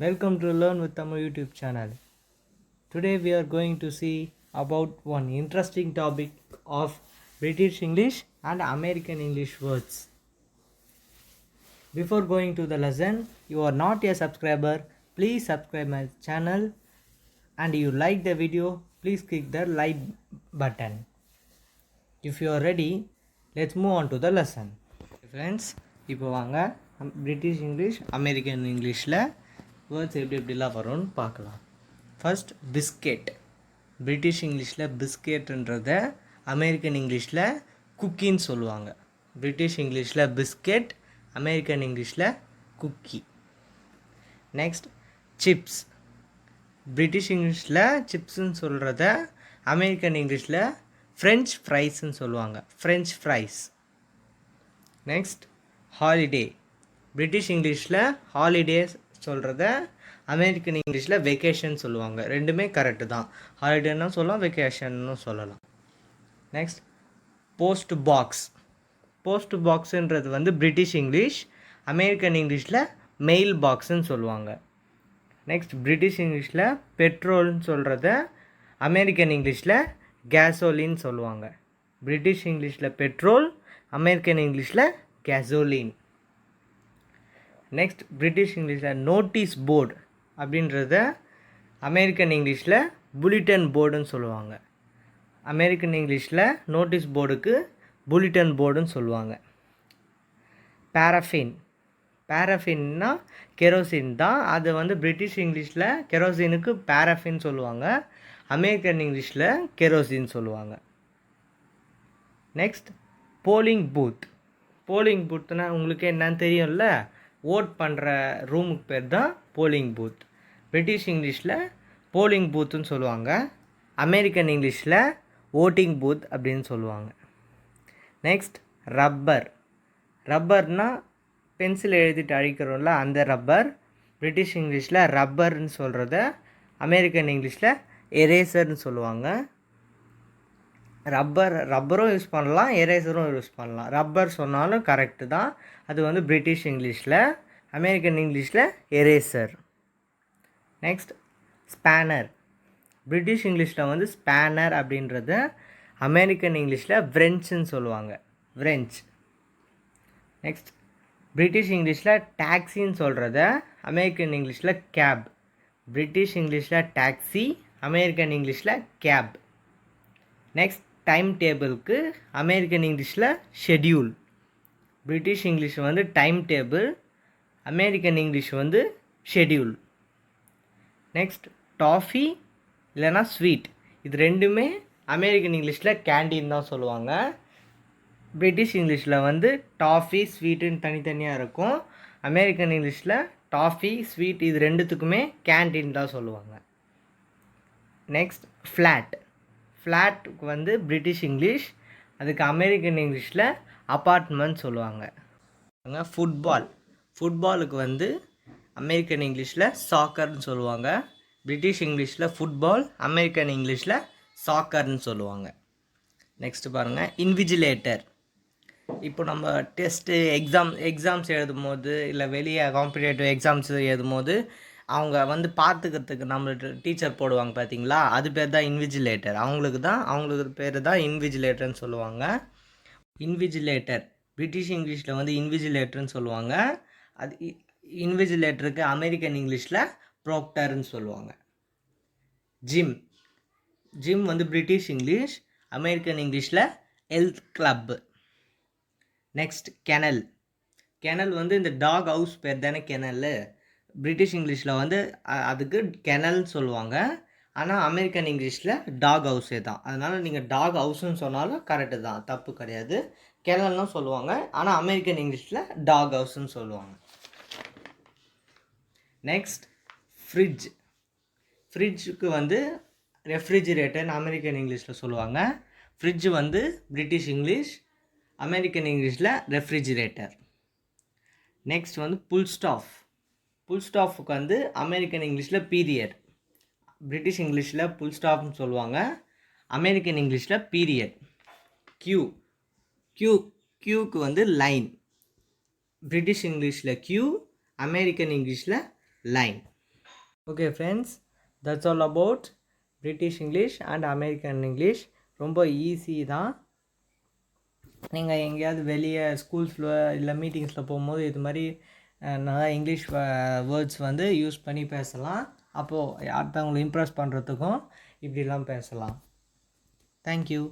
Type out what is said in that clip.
Welcome to Learn with Tamil YouTube channel. Today we are going to see about one interesting topic of British English and American English words. Before going to the lesson, you are not a subscriber, please subscribe my channel, and you like the video, please click the like button. If you are ready, let's move on to the lesson. Friends, இப்போ வாங்க British English American இங்கிலீஷில் words எப்படிலாம் வரும்னு பார்க்கலாம். First biscuit. British இங்கிலீஷில் பிஸ்கெட்டுன்றத American இங்கிலீஷில் குக்கின்னு சொல்லுவாங்க. British இங்கிலீஷில் பிஸ்கெட், அமெரிக்கன் இங்கிலீஷில் குக்கி. Next chips. பிரிட்டிஷ் இங்கிலீஷில் சிப்ஸுன்னு சொல்கிறத அமெரிக்கன் இங்கிலீஷில் ஃப்ரெஞ்ச் ஃப்ரைஸ்ன்னு சொல்லுவாங்க. French fries. Next holiday. British இங்கிலீஷில் ஹாலிடேஸ் சொல்கிறத அமெரிக்கன் இங்கிலீஷில் வெக்கேஷன் சொல்லுவாங்க. ரெண்டுமே கரெக்டு தான். ஹாலிடேன்னு சொல்லலாம், வெக்கேஷன்னு சொல்லலாம். Next post box. போஸ்ட் பாக்ஸுன்றது வந்து பிரிட்டிஷ் இங்கிலீஷ், அமெரிக்கன் இங்கிலீஷில் மெயில் பாக்ஸுன்னு சொல்லுவாங்க. நெக்ஸ்ட் பிரிட்டிஷ் இங்கிலீஷில் பெட்ரோல்னு சொல்கிறத அமெரிக்கன் இங்கிலீஷில் கேசோலின்னு சொல்லுவாங்க. பிரிட்டிஷ் இங்கிலீஷில் பெட்ரோல், அமெரிக்கன் இங்கிலீஷில் கேசோலின். நெக்ஸ்ட் பிரிட்டிஷ் இங்கிலீஷில் நோட்டீஸ் போர்டு அப்படின்றத அமெரிக்கன் இங்கிலீஷில் புலிட்டன் போர்டுன்னு சொல்லுவாங்க. அமெரிக்கன் இங்கிலீஷில் நோட்டீஸ் போர்டுக்கு புலிட்டன் போர்டுன்னு சொல்லுவாங்க. பேரஃபின். பேரஃபின்னா கெரோசின் தான். அது வந்து பிரிட்டிஷ் இங்கிலீஷில் கெரோசினுக்கு பேரஃபின் சொல்லுவாங்க, அமெரிக்கன் இங்கிலீஷில் கெரோசின் சொல்லுவாங்க. Next polling booth. போலிங் பூத்துனா உங்களுக்கு என்னன்னு தெரியும்ல, ஓட் பண்ணுற ரூமுக்கு பேர் தான் போலிங் பூத். பிரிட்டிஷ் இங்கிலீஷில் போலிங் பூத்துன்னு சொல்லுவாங்க, அமெரிக்கன் இங்கிலீஷில் ஓட்டிங் பூத் அப்படின்னு சொல்லுவாங்க. Next rubber. ரப்பர்னால் பென்சில் எழுதிட்டு அழிக்கிறோம்ல, அந்த ரப்பர். பிரிட்டிஷ் இங்கிலீஷில் ரப்பர்னு சொல்கிறத அமெரிக்கன் இங்கிலீஷில் எரேசர்னு சொல்லுவாங்க. ரப்பரும் யூஸ் பண்ணலாம், எரேசரும் யூஸ் பண்ணலாம். ரப்பர் சொன்னாலும் கரெக்டு தான். அது வந்து பிரிட்டிஷ் இங்கிலீஷில், அமெரிக்கன் இங்கிலீஷில் எரேசர். Next spanner. பிரிட்டிஷ் இங்கிலீஷில் வந்து ஸ்பேனர் அப்படின்றத அமெரிக்கன் இங்கிலீஷில் ஃப்ரெஞ்சுன்னு சொல்லுவாங்க, ஃப்ரெஞ்ச். நெக்ஸ்ட் பிரிட்டிஷ் இங்கிலீஷில் டாக்ஸின்னு சொல்கிறத அமெரிக்கன் இங்கிலீஷில் கேப். பிரிட்டிஷ் இங்கிலீஷில் டாக்ஸி, அமெரிக்கன் இங்கிலீஷில் கேப். நெக்ஸ்ட் டைம் டேபிளுக்கு அமெரிக்கன் இங்கிலீஷில் ஷெட்யூல். பிரிட்டிஷ் இங்கிலீஷ் வந்து டைம் டேபிள், அமெரிக்கன் இங்கிலீஷ் வந்து ஷெட்யூல். நெக்ஸ்ட் டாஃபி இல்லைனா ஸ்வீட். இது ரெண்டுமே அமெரிக்கன் இங்கிலீஷில் கேண்டீன் தான் சொல்லுவாங்க. பிரிட்டிஷ் இங்கிலீஷில் வந்து டாஃபி, ஸ்வீட்டுன்னு தனித்தனியாக இருக்கும். அமெரிக்கன் இங்கிலீஷில் டாஃபி, ஸ்வீட் இது ரெண்டுத்துக்குமே கேண்டீன் தான் சொல்லுவாங்க. Next flat. ஃப்ளாட்டுக்கு வந்து பிரிட்டிஷ் இங்கிலீஷ், அதுக்கு அமெரிக்கன் இங்கிலீஷில் அப்பார்ட்மெண்ட் சொல்லுவாங்க. ஃபுட்பால். ஃபுட்பாலுக்கு வந்து அமெரிக்கன் இங்கிலீஷில் சாக்கர்னு சொல்லுவாங்க. பிரிட்டிஷ் இங்கிலீஷில் ஃபுட்பால், அமெரிக்கன் இங்கிலீஷில் சாக்கர்னு சொல்லுவாங்க. நெக்ஸ்ட்டு பாருங்கள் இன்விஜிலேட்டர். இப்போ நம்ம டெஸ்ட்டு எக்ஸாம்ஸ் எழுதும் போது, இல்லை வெளியே காம்படிட்டிவ் எக்ஸாம்ஸ் எழுதும் போது அவங்க வந்து பார்த்துக்கிறதுக்கு நம்மளுக்கு டீச்சர் போடுவாங்க பார்த்தீங்களா, அது பேர் தான் இன்விஜிலேட்டர். அவங்களுக்கு பேர் தான் இன்விஜிலேட்டர்னு சொல்லுவாங்க. இன்விஜிலேட்டர் பிரிட்டிஷ் இங்கிலீஷில் வந்து இன்விஜிலேட்டர்னு சொல்லுவாங்க. அது இன்விஜிலேட்டருக்கு அமெரிக்கன் இங்கிலீஷில் ப்ரோக்டர்னு சொல்லுவாங்க. ஜிம். ஜிம் வந்து பிரிட்டிஷ் இங்கிலீஷ், அமெரிக்கன் இங்கிலீஷில் health club. Next kennel. Kennel வந்து இந்த டாக் ஹவுஸ் பேர் தானே கெனல். பிரிட்டிஷ் இங்கிலீஷில் வந்து அதுக்கு கெனல்னு சொல்லுவாங்க, ஆனால் அமெரிக்கன் இங்கிலீஷில் டாக் ஹவுஸே தான். அதனால் நீங்கள் டாக் ஹவுஸ்ன்னு சொன்னாலும் கரெக்டு தான், தப்பு கிடையாது. கெனல்னும் சொல்லுவாங்க, ஆனால் அமெரிக்கன் இங்கிலீஷில் டாக் ஹவுஸ்ன்னு சொல்லுவாங்க. Next fridge. ஃப்ரிட்ஜுக்கு வந்து ரெஃப்ரிஜிரேட்டர்னு அமெரிக்கன் இங்கிலீஷில் சொல்லுவாங்க. ஃப்ரிட்ஜ் வந்து பிரிட்டிஷ் இங்கிலீஷ், அமெரிக்கன் இங்கிலீஷில் ரெஃப்ரிஜிரேட்டர். நெக்ஸ்ட் வந்து புல் ஸ்டாஃப். புல் ஸ்டாஃபுக்கு வந்து அமெரிக்கன் இங்கிலீஷில் பீரியட். பிரிட்டிஷ் இங்கிலீஷில் புல் ஸ்டாஃப்னு சொல்லுவாங்க, அமெரிக்கன் இங்கிலீஷில் பீரியட். க்யூக்கு வந்து லைன். பிரிட்டிஷ் இங்கிலீஷில் க்யூ, அமெரிக்கன் இங்கிலீஷில் line. Okay friends, that's all about British English and American English. ரொம்ப ஈஸி தான். நீங்கள் எங்கேயாவது வெளியே ஸ்கூல்ஸில் இல்லை மீட்டிங்ஸில் போகும்போது இது மாதிரி நல்லா இங்கிலீஷ் வேர்ட்ஸ் வந்து யூஸ் பண்ணி பேசலாம். அப்போது அடுத்தவங்களை இம்ப்ரெஸ் பண்ணுறதுக்கும் இப்படிலாம் பேசலாம். தேங்க்யூ.